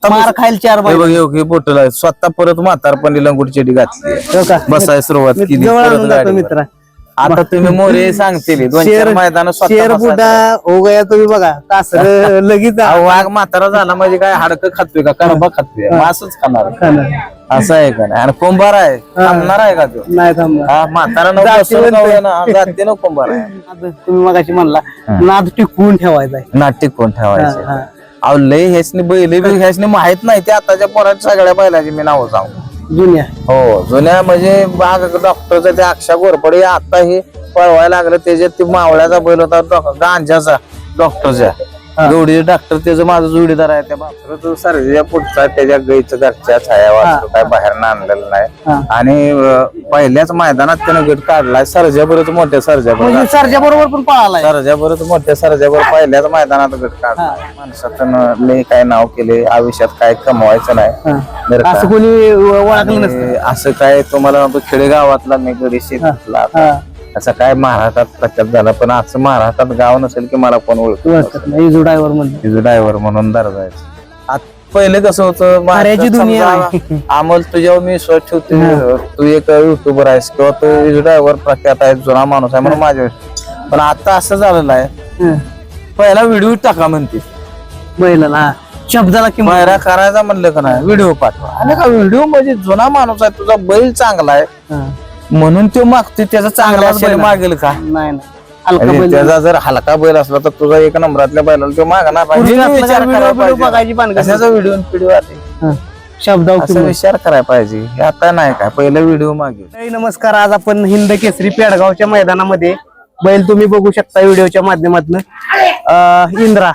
मार खायला 4 हे बघ हे बोटल आहे स्वतः परत म्हातारपणी लंगोट चेडी घातली बसायला सुरुवात केली परत गाडी मित्र आता तुम्ही मोरे सांगतील 2-4 मैदान शेर बुडा हो गया तुम्ही बघा कासर लगेच वाघ म्हातारा झाला म्हणजे काय हाडकं खातोय का करबा खातोय मासच खाणार असं आहे का नाही आणि कुंभार आहे थांबणार आहे का तो नाही थांबणार हा म्हातारा नको जाते ना कुंभार आहे तुम्ही मगाशी म्हणला नाद टिकवून ठेवायचा आहे नाट्य कोण ठेवायचं अहो लय ह्यासनी बैल ह्यासनी माहित नाही ते आताच्या पोराच्या सगळ्या बैलाची मी नाव सांगू जुन्या हो जुन्या म्हणजे बाग डॉक्टरचा ते अक्षा घोरपडे आता हे पळवायला लागलं त्याच्यात ते मावळ्याचा बैल होता गांजाचा डॉक्टरच्या गवडीचे डॉक्टर त्याचं माझं जोडीदार आहे त्या बापरं सर्जा पुढचा त्याच्या गाईचं घरच्या छाया वाचतो काय बाहेर आणलेलं नाही आणि पहिल्याच मैदानात त्यानं गट काढलाय सर्जाबरोबर मोठ्या सरच्या बरोबर पण पळाला सर्जाबरोबर मोठ्या सर्जाबरोबर पहिल्याच मैदानात गट काढलाय माणसातून लय काय नाव केले आयुष्यात काय कमवायचं नाही असं कोणी ओळखलं नसतं असं काय तुम्हाला खेडेगावातला मी गडी शेतला असं काय महाराष्ट्रात प्रचार झाला पण असं महाराष्ट्रात गाव नसेल की मला कोण ओळखत इजू ड्रायव्हर म्हणून दर्जायचं पहिले कसं होतं अमोल तुझ्यावर मी स्वच्छ ठेवतो तू एक युट्यूबर आहेस किंवा तू इजू ड्रायव्हर प्रख्यात आहे जुना माणूस आहे म्हणून माझ्या पण आता असं झालेलं आहे पहिला व्हिडिओ टाका म्हणते बैलाला शब्दाला किंवा करायचा म्हणलं का नाही व्हिडिओ पाठवा आणि का व्हिडिओ म्हणजे जुना माणूस आहे तुझा बैल चांगला आहे म्हणून तो मागतोय त्याचा चांगला असेल मागेल का नाही त्याचा जर हलका बैल असला तर तुझा एक नंबरातल्या बैलाला तो मागणार व्हिडिओ शब्दावर विचार करायला पाहिजे आता नाही काय पहिला व्हिडिओ मागे नमस्कार आज आपण हिंद केसरी पेडगावच्या मैदानामध्ये बैल तुम्ही बघू शकता व्हिडिओच्या माध्यमातून इंद्रा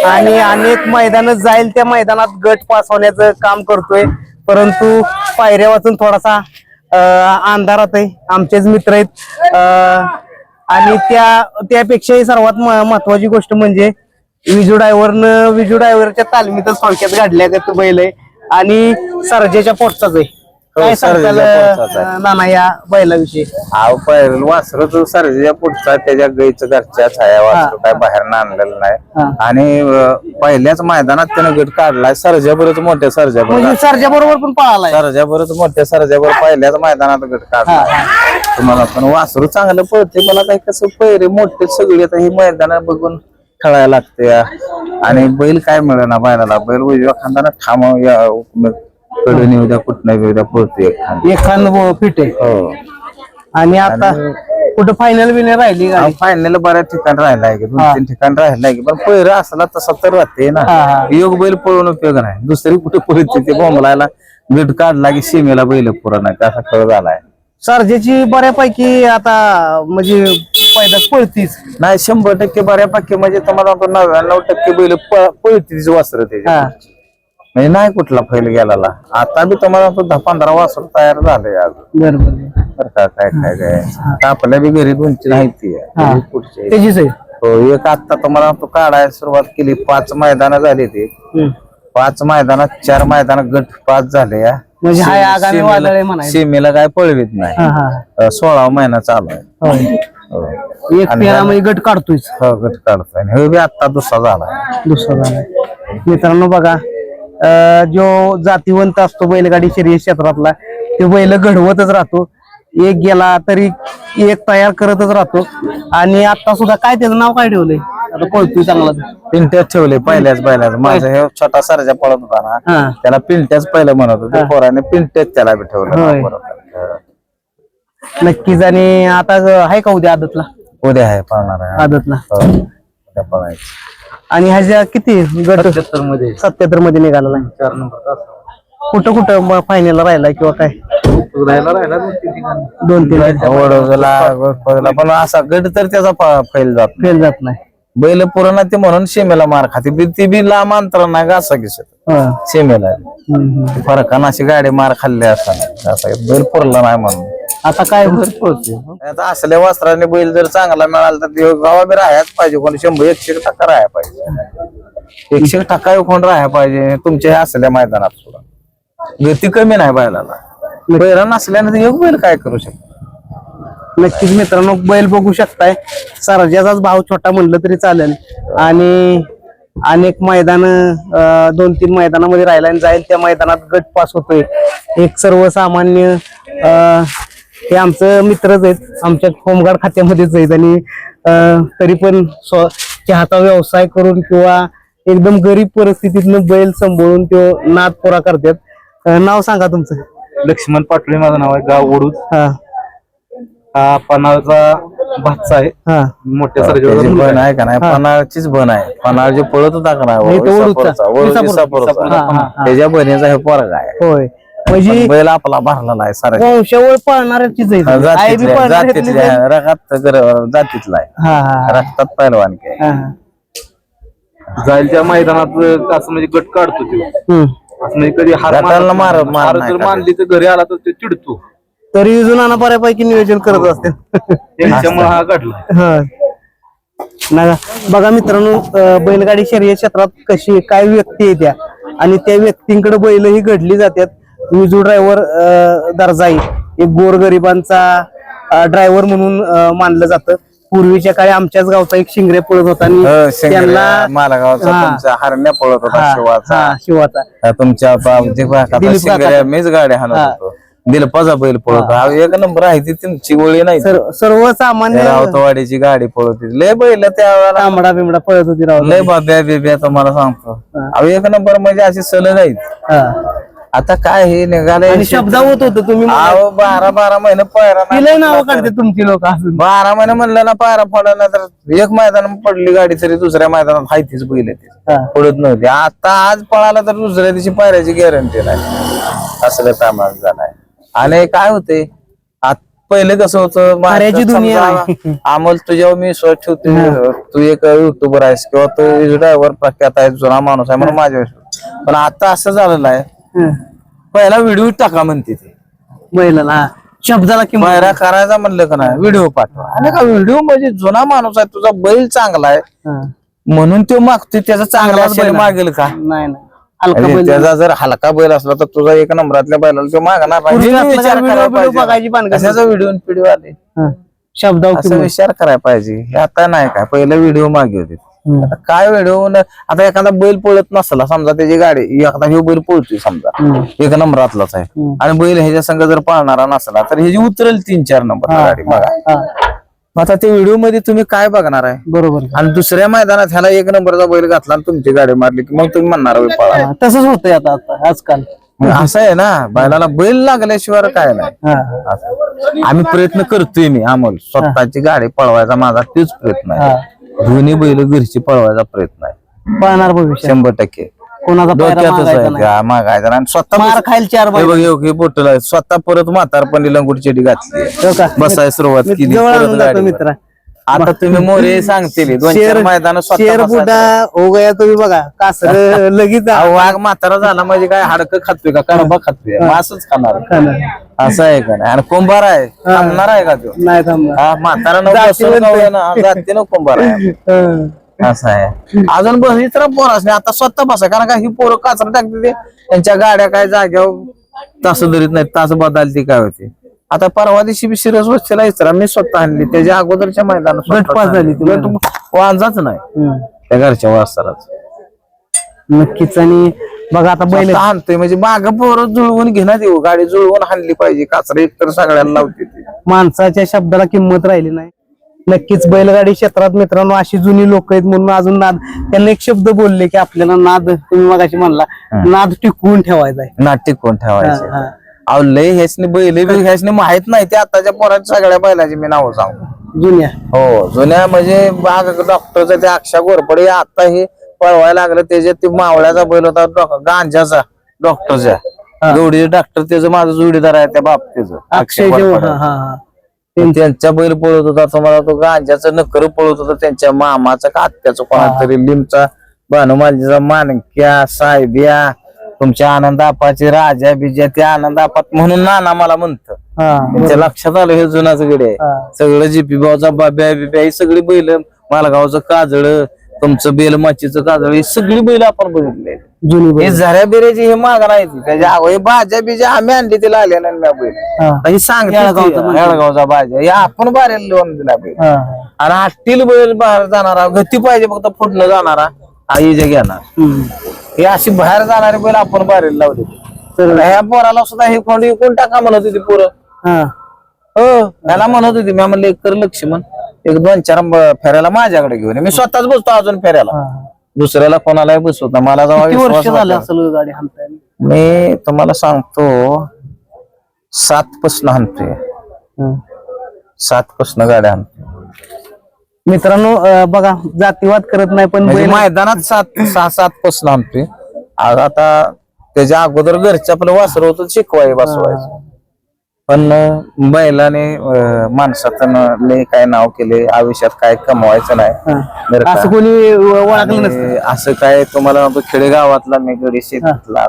आणि अनेक मैदान जाईल त्या मैदानात गट पास होण्याचं काम करतोय परंतु पायऱ्या वाचून थोडासा अंधारात आहे आमचेच मित्र आहेत आणि त्यापेक्षाही सर्वात महत्वाची गोष्ट म्हणजे विजू ड्रायव्हरच्या तालमीतच थोडक्यात गाडल्या तो बैल आहे आणि सर्जेच्या पोटचाच आहे काय सांगताल नाना या बैलाविषयी वासर तो सर्जेच्या पुढचा त्याच्या गाईचं घरच्या छाया वासर काय बाहेर आणलेलं नाही आणि पहिल्याच मैदानात त्यानं गट काढलाय सर्जाबरोबर मोठ्या सर्जाबरोबर पण पळालाय सर्जाबरोबर मोठ्या सर्जाबरोबर पहिल्याच मैदानात गट काढलाय तुम्हाला पण वासरू चांगलं पळते मला काही कसं पैरे मोठे सगळे आता ही मैदान बघून खेळायला लागते आणि बैल काय मिळेना बैलाला बैल उजव्या खांदाना ठाम कडून येऊ द्या कुठं येऊ द्या पळते एक खांद फिट आहे आणि आता कुठं फायनल बिनल राहिली फायनल बऱ्याच ठिकाणी राहिलाय की 2-3 ठिकाणी राहिलाय की पण पहिरं असला तसा तर राहते ना योग बैल पळून उपयोग नाही दुसरी कुठे पळते ते बोंबलायला गट काढला की सीमेला बैल पुरा नाही असा खेळ झालाय सर्जेची बऱ्यापैकी आता म्हणजे पैदास पळतीच नाही 100% बऱ्यापैकी म्हणजे तुम्हाला 99% बैल पळतीच वासर त्याच्या म्हणजे नाही कुठला फैल गेला आता बी तुम्हाला 10-15 वासर तयार झाले आज बरोबर काय काय काय आपल्या बी घरी 2-3 आहेत पुढचे हो एक आता तुम्हाला तो काढायला सुरुवात केली 5 मैदान झाले ते 5 मैदानात 4 मैदानात गट 5 झाले म्हणजे सीमेला काय पळवीत नाही 16वा महिना चालू आहे गट काढतोय गट काढतोय हे बी आता दुसरा झाला मित्रांनो बघा जो जातीवंत असतो बैलगाडी शर्यत क्षेत्रातला ते बैल घडवतच राहतो एक गेला तरी एक तयार करतच राहतो आणि आता सुद्धा काय त्याचं नाव काय ठेवलंय आता पळतोय चांगला पिंट्याच ठेवले पहिल्याच माझं हे छोटा सरजा पळत होता ना त्याला पिंट्याच पहिलं म्हणत होते पोराने पिंट्याच त्याला बी ठेवलं नक्कीच आणि आता आहे का उद्या आदतला उद्या आहे पाळणार आहे आदतला उद्या पळायचं आणि ह्याच्या किती गट 77 मध्ये निघाला 4 नंबर कुठं फायनल राहिला किंवा काय राहिला 2-3 पण असा गट तर त्याचा फेल जात नाही बैल पुराणा ते म्हणून सीमेला मार खाते ती बी लांब अंतर नाही का असं किसत सीमेला फरकानं अशी गाडी मार खाल्ली असताना बैल पुरला नाही म्हणून आता काय आता असल्या वस्त्राने बैल जर चांगला मिळाला तर गावा बी राहायच पाहिजे कोण 100-100% राहायला पाहिजे 100% कोण राहायला पाहिजे तुमच्या ह्या असल्या मैदानात सुद्धा गती कमी नाही बैलाला बैल नसल्याने एक बैल काय करू शकतो नक्कीच मित्रांनो बैल बघू शकताय सर्जाचाच भाव छोटा म्हणलं तरी चालेल आणि अनेक मैदान 2-3 मैदानामध्ये राहिला आणि जाईल त्या मैदानात गट पास होतोय. एक सर्वसामान्य हे आमचं मित्रच आहेत, आमच्या होमगार्ड खात्यामध्येच आहेत आणि तरी पण चहाचा व्यवसाय करून किंवा एकदम गरीब परिस्थितीतनं बैल सांभाळून तो नाद पुरा करतात. नाव सांगा तुमचं. लक्ष्मण पाटोळे माझं नाव आहे, गाव वडूद. हा पन्हाळचा भातचा आहे. मोठ्या त्याची बन आहे का नाही, पन्हाळचीच बन आहे. पन्हाळ जे पळत होता का नाही त्याच्या बनीचा हे पोरगा आहे. होय, म्हणजे बैल आपला भरलेला आहे सारा वंशावळ पाळणाऱ्याचीच आहे. आई बी पाळणाऱ्यातलीच आहे. जातीतला आहे, रक्तात पैलवान काय. जाईल त्या मैदानात असं म्हणजे गट काढतो तो, असं म्हणजे कधी हार गटाला हार नाही जर मानली तर घरी आला तर ते चिडतो. तरी जुना बऱ्यापैकी नियोजन करत असते. त्यांच्यामुळे हा घडला. बघा मित्रांनो, बैलगाडी शर्यत क्षेत्रात कशी काय व्यक्ती येत्या आणि त्या व्यक्तींकडे बैल ही घडली जातात. विजू ड्रायव्हर दर्जाई एक गोरगरिबांचा ड्रायव्हर म्हणून मानलं जातं. पूर्वीच्या काळी आमच्याच गावचा एक शिंगरे पळत होता आणि त्यांना मालागावचा तुमचा हरण्या पळत होता शिवाचा. तुमच्या मीच गाड्या हाणत होतो. दिलपाचा बैल पळत एक नंबर आहे ती तुमची गोळी नाही. सर्वसामान्य रावतवाडीची गाडी पळत होती. लय बैल त्यावेळेला तांबडा बिंबडा पळत होती राव. लय बाब्या बिब्या तुम्हाला सांगतो. एक नंबर म्हणजे अशी सलग आहेत. आता काय हे निघाले शब्द होत होतं तुम्ही 12 महिने पायरा नाव काढते तुमची लोक. 12 महिने म्हणलं ना पायरा पडला तर एक मैदान पडली गाडी तरी दुसऱ्या मैदानात हाय तीच बैल येते पडत नव्हती. आता आज पळाला तर दुसऱ्या दिवशी पायऱ्याची गॅरंटी नाही. असलं कामाला झालाय. आणि काय होते पहिले कसं होतं अमोल तुझ्यावर मी स्वच्छ ठेवतो, तू एक युट्यूबर आहेस किंवा तू ड्रायव्हर प्रख्यात आहे, जुना माणूस आहे म्हणून माझ्या. पण आता असं झालेलं आहे, पहिला व्हिडिओ टाका म्हणते ते बैलाला शब्दाला पायरा करायचा म्हणलं का नाही व्हिडिओ पाठवा. आणि का व्हिडिओ म्हणजे जुना माणूस आहे, तुझा बैल चांगला आहे म्हणून तो मागतोय. त्याचा चांगला असेल मागेल का नाही. त्याचा जर हलका बैल असला तर तुझा एक नंबरातल्या बैलाला तो मागणार कशाचा व्हिडिओ पिढी आले शब्द विचार करायला पाहिजे. हे आता नाही काय, पहिलं व्हिडिओ मागे होते. काय व्हिडिओ आता एखादा बैल पळत नसला समजा, त्याची गाडी एखादा हे बैल पळतोय समजा एक नंबरातलाच आहे आणि बैल ह्याच्या संघ जर पळणारा नसला तर ह्याची उतरेल 3-4 नंबर गाडी बघा. आता त्या व्हिडिओ मध्ये तुम्ही काय बघणार आहे बरोबर. आणि दुसऱ्या मैदानात ह्याला एक नंबरचा बैल घातला आणि तुमची गाडी मारली की मग तुम्ही म्हणणार पळा. तसंच होतंय आता आजकाल. असं आहे ना, बैलाला बैल लागल्याशिवाय काय नाही. आम्ही प्रयत्न करतोय. मी अमोल स्वतःची गाडी पळवायचा माझा तेच प्रयत्न आहे. दोन्ही बैल घरची पळवायचा प्रयत्न आहे. पळणार भविष्य 100%. कोणाचा मागायचा आणि स्वतः मार खायला 4 बोटल स्वतः परत म्हातारपणी लंगोटी चेडी घातली बसायला सुरुवात केली. मित्र आता तुम्ही मोरे सांगतील 2-4 मैदान शेर बुडा हो गया तुम्ही बघा कासर लगेच वाघ म्हातारा झाला म्हणजे काय हाडकं खातोय का कडबा खातोय मासच खाणार असं आहे का नाही. आणि कुंभार आहे थांबणार आहे का तो नाही थांबणार. म्हातारा जाते ना कुंभार आहे असं आहे. अजून बस तर पोर असणे आता स्वतः बसा कारण का ही पोरं काचरा टाकते ते त्यांच्या गाड्या काय जाग्यावर तास धरीत नाही, तास बदलती काय होते. आता परवा दिवशी बी सिरियस वस्तीला इचरा मी स्वतः आणली त्याच्या अगोदरच्या मैदानात गटपास झाली वांजाच नाही त्या घरच्या वाजताच नक्कीच. आणि बघा आता बैल आणतोय म्हणजे माग पोरं जुळवून घेण्यात येऊ, गाडी जुळवून हाणली पाहिजे. काचरा एकतर सगळ्यांना लावते ती. माणसाच्या शब्दाला किंमत राहिली नाही. नक्कीच बैलगाडी क्षेत्रात मित्रांनो अशी जुनी लोक आहेत म्हणून अजून नाद त्यांना एक शब्द बोलले की आपल्याला नाद तुम्ही मगाशी म्हणला नाद टिकवून ठेवायचा आहे. नाद टिकवून ठेवायचं. अहो लय ह्यासनी बैल ह्यासनी माहित नाही ते आताच्या पोराच्या सगळ्या बैलाची मी नाव सांगू जुन्या. हो जुन्या म्हणजे डॉक्टरचा ते अक्षा गोरपडे आता हे पळवायला लागलं. त्याच्यात ते मावळ्याचा बैल होता गांजाचा डॉक्टरच्या जोडी डॉक्टर त्याचं माझं जोडीदार आहे त्या बाप त्याचं अक्षय. त्यांच्या बैल पळत होता तुम्हाला तो गांजाचं नकर पळत होता त्यांच्या मामाचा का आत्याचं कोणातरी लिमचा भानुमालीचा मानक्या साहेब्या तुमच्या आनंदापाचे राजा बिजा त्या आनंदापात म्हणून नाना मला म्हणतं. त्यांच्या लक्षात आलं हे जुनाच गडे आहे सगळं जीपी भाऊचा बाब्या बिब्या ही सगळी बैल मालगावचं काजळ तुमचं बेलमाचीचं काजळ ही सगळी बैल आपण बघितले जुनी. हे झऱ्या बिऱ्याची हे माग नाही त्याच्या भाज्या बिज्या आम्ही आणली तिला आल्या बैल सांगते येळगावचा भाज्या हे आपण बाहेर लोन दिला बैल आणि आटील बैल बाहेर जाणारा गती पाहिजे फक्त फुटणं जाणारा आई जे घेणार हे अशी बाहेर जाणारे बैल आपण बाहेर लावले तर ह्या पोराला सुद्धा हे कोण कोण टाका म्हणत होती पोरं हो त्याला म्हणत होती मी म्हणलं एक कर लक्ष्मण एक 2-4 फेऱ्याला माझ्याकडे घेऊन ये. मी स्वतःच बसतो अजून फेऱ्याला दुसऱ्याला कोणालाही बसवता मला जेव्हा विश्वास झालं वाटला, असेल गाडी हाणताय मी तुम्हाला सांगतो 7 पासून हाणतोय 7 पासून गाड्या हाणतोय मित्रांनो बघा जातीवाद करत नाही पण म्हणजे बैल मैदानात 6-7 पासून हाणतोय आज आता त्याच्या अगोदर घरच्या आपलं वासर होतं शिकवाय बसवायचं पण बैलाने माणसातनं लय काय नाव केले आयुष्यात काय कमवायचं नाही बरं का? असं कोणी ओळखलं नसतं आणि असं काय तुम्हाला म्हणतो खेडेगावातला मी गडी शेतातला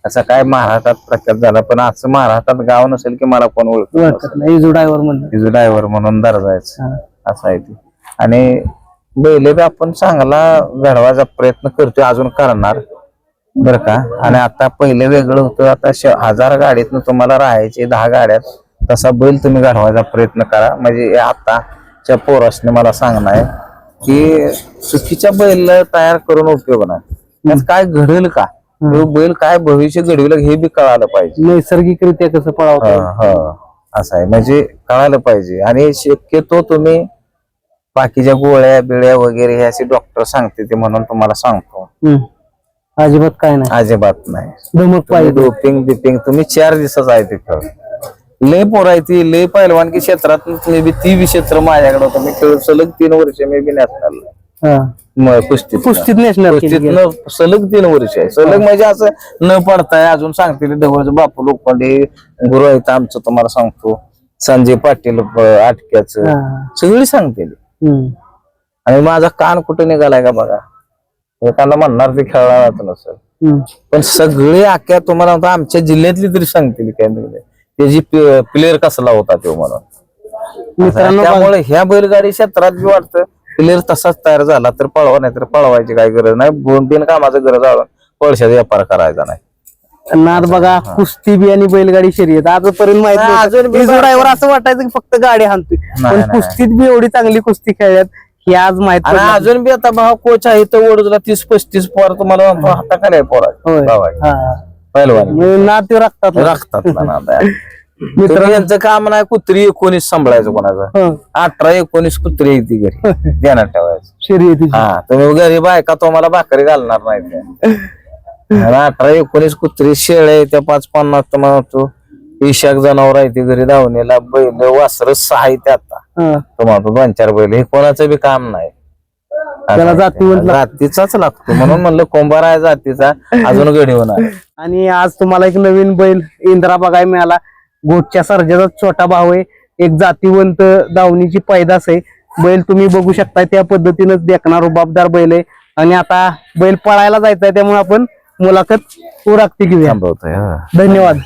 असं काय महाराष्ट्रात प्रख्यात झाला पण असं महाराष्ट्रात गाव नसेल की मला कोण ओळखत नाही इजू ड्रायव्हर म्हणलं ड्रायव्हर म्हणून दर्जायचं असं आहे ते आणि बैल बी आपण चांगला घडवायचा प्रयत्न करतोय अजून करणार बरं का आणि आता पहिले वेगळं होतं आता 1000 गाडीतनं तुम्हाला राहायचे 10 गाड्यात तसा बैल तुम्ही घडवायचा प्रयत्न करा म्हणजे आताच्या पोरासने मला सांगणं आहे की चुकीच्या बैल तयार करून उपयोग नाही त्यात काय घडेल का बैल काय भविष्य घडविल हे बी कळालं पाहिजे नैसर्गिकरित्या कसं पळावं असं आहे म्हणजे कळालं पाहिजे आणि शक्यतो तुम्ही बाकीच्या गोळ्या बिळ्या वगैरे हे असे डॉक्टर सांगते ते म्हणून तुम्हाला सांगतो अजिबात काय नाही अजिबात नाही धमक पाहिजे डोपिंग बिपिंग तुम्ही 4 दिवसाच आहे तिथं लय पोरायती लय पहिलवान की क्षेत्रात मी बी 30 क्षेत्र माझ्याकडे होतं मी खेळ सलग 3 वर्ष मी बी नॅशनल कुस्तीत नॅशनल सलग 3 वर्ष आहे सलग म्हणजे असं न पडताय अजून सांगते ढवळचं बापू लोखंडे गुरु आहेत आमचं तुम्हाला सांगतो संजय पाटील आटक्याचं सगळी सांगते आणि माझा कान कुठे निघालाय का बघा एखादा म्हणणार ते खेळणार नसेल पण सगळे आख्या तुम्हाला आमच्या जिल्ह्यातली तरी सांगतील काय त्याची प्लेअर कसला होता तो म्हणून त्यामुळे ह्या बैलगाडी क्षेत्रात बी वाटतं प्लेअर तसाच तयार झाला तर पळवा नाही तर पळवायची काही गरज नाही 2-3 कामाचं गरज आहे पैशाचा व्यापार करायचा नाही नाद बघा कुस्ती बी आणि बैलगाडी शर्यत आजपर्यंत माहिती ड्रायव्हर असं वाटायचं की फक्त गाडी हाणतोय पण कुस्तीत बी एवढी चांगली कुस्ती खेळल्यात हे आज माहिती आणि अजून बी आता भाव कोच आहे तर ओढूला 30-35 पोर तुम्हाला हाताखाली पोरा पहिलवान नाद राखतात मित्र यांचं काम नाही कुत्री 19 सांभाळायचं कोणाचं 18-19 कुत्री येते घरी ध्यानात ठेवायचं शर्यती तुम्ही गरीब आहे का तुम्हाला भाकरी घालणार नाही 18-19 कुत्री शेळे त्या 5-50 तुम्हाला ईशाक जनावर आहे ते घरी धावणीला बैल वासर 6 आहे ते आता तुम्हाला 2-4 बैल हे कोणाचं बी काम नाही त्याला जातीचाच लागतो म्हणून म्हणलं कोंबार आहे जातीचा अजून गडी होणार आणि आज तुम्हाला एक नवीन बैल इंद्रा बघायला मिळाला गोटच्या सर्जाचा छोटा भाऊ आहे एक जातीवंत दावणीची पैदास आहे बैल तुम्ही बघू शकता त्या पद्धतीनंच देखणार रुबाबदार बैल आहे आणि आता बैल पळायला जायचा आहे त्यामुळे आपण मुलाखत उरकते घेऊया थांबवतोय धन्यवाद